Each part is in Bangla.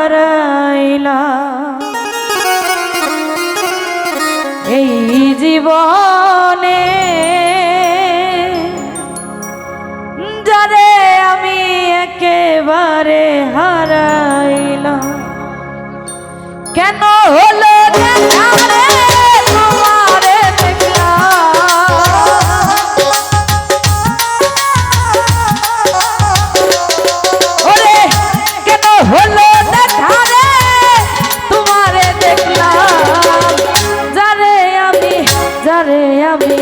হারাইলাম এই জীবনে যারে আমি একেবারে হারাইলাম। কেন হলো দেখা রে তোমারে দেখলাম, ওরে কেন হলো দেখা রে তোমারে দেখলাম, যারে আমি যারে আমি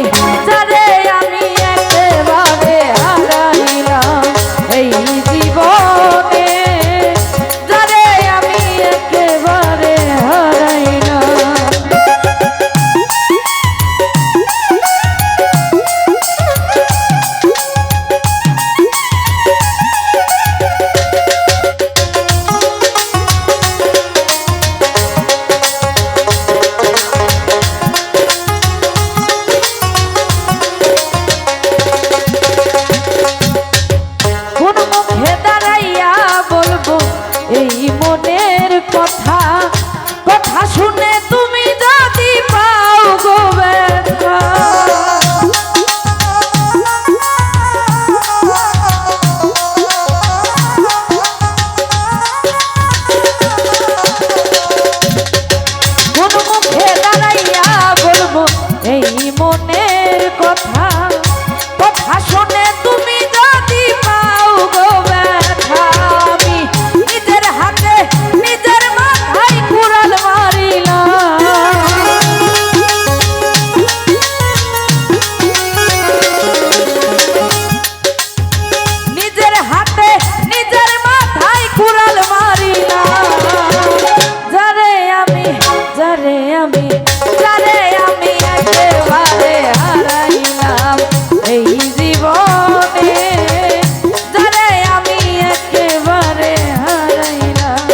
যারে আমি একেবারে হারাইলাম এই জীবনে, যারে আমি একেবারে হারাইলাম। এই মনের কথা কথা শুনে তুমি যদি পাও গো ব্যথা, কোন মুখে দাঁড়াইয়া বলবো এই মনের কথা কথা শুনে তুমি যদি পাও গো ব্যথা, আমি নিজের হাতে নিজের মাথায় কুড়াল মারিলাম, নিজের হাতে নিজের মাথায় কুড়াল মারিলাম, যারে আমি যারে আমি যারে আমি একেবারে হারাইলাম এই জীবনে, যারে আমি একেবারে হারাইলাম।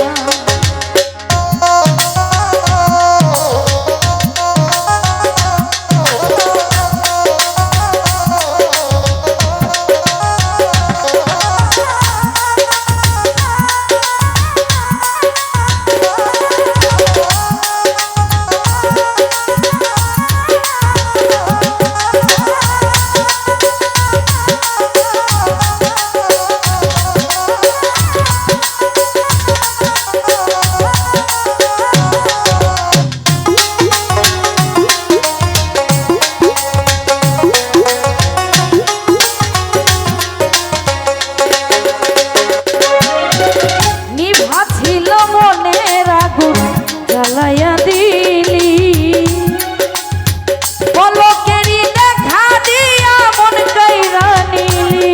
জ্বালাইয়া দিলি পলকেরই দেখা দিয়া মন কাইরা নিলি,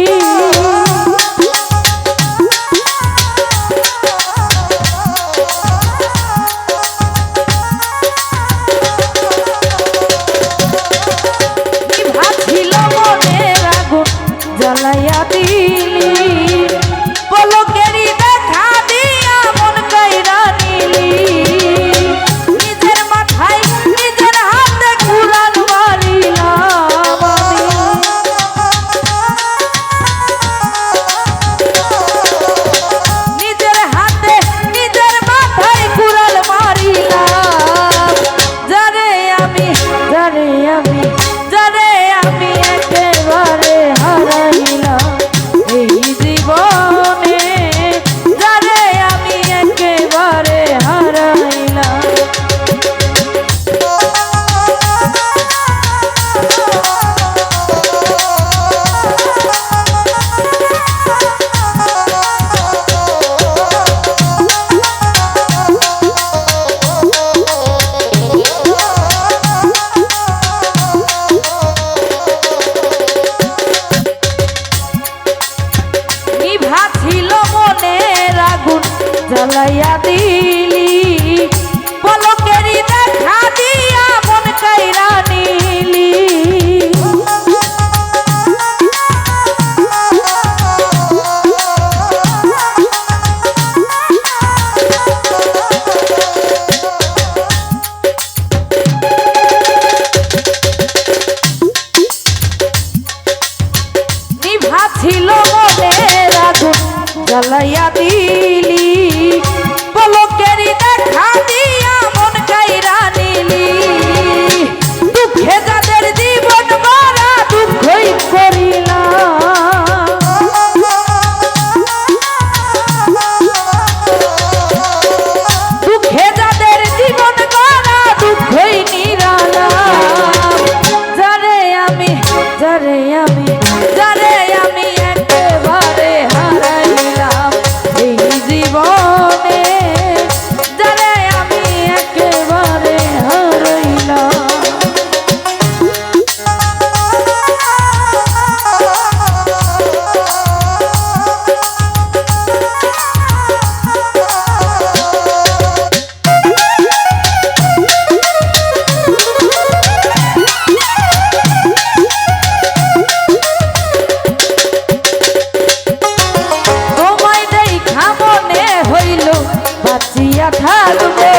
নিভা ছিল মনের আগুন জ্বালাইয়া দিলি পলকেরই দেখা দিয়া মন কাইরা নিলি, নিজের মাথায় নিজের হাতে কুড়াল মারিলাম আমি, নিজের হাতে নিজের মাথায় কুড়াল মারিলাম, যারে আমি যারে আমি যারে আমি একেবারে হারাইলাম এই জীবনে, যারে আমি একেবারে হারাইলাম। নিভা ছিল মনের আগুন জ্বালাইয়া দিলি পলকেরই দেখা দিয়া মন কাইরা নিলি, নিভা ছিল মনের আগুন জ্বালাইয়া দিলি পলক থাকবো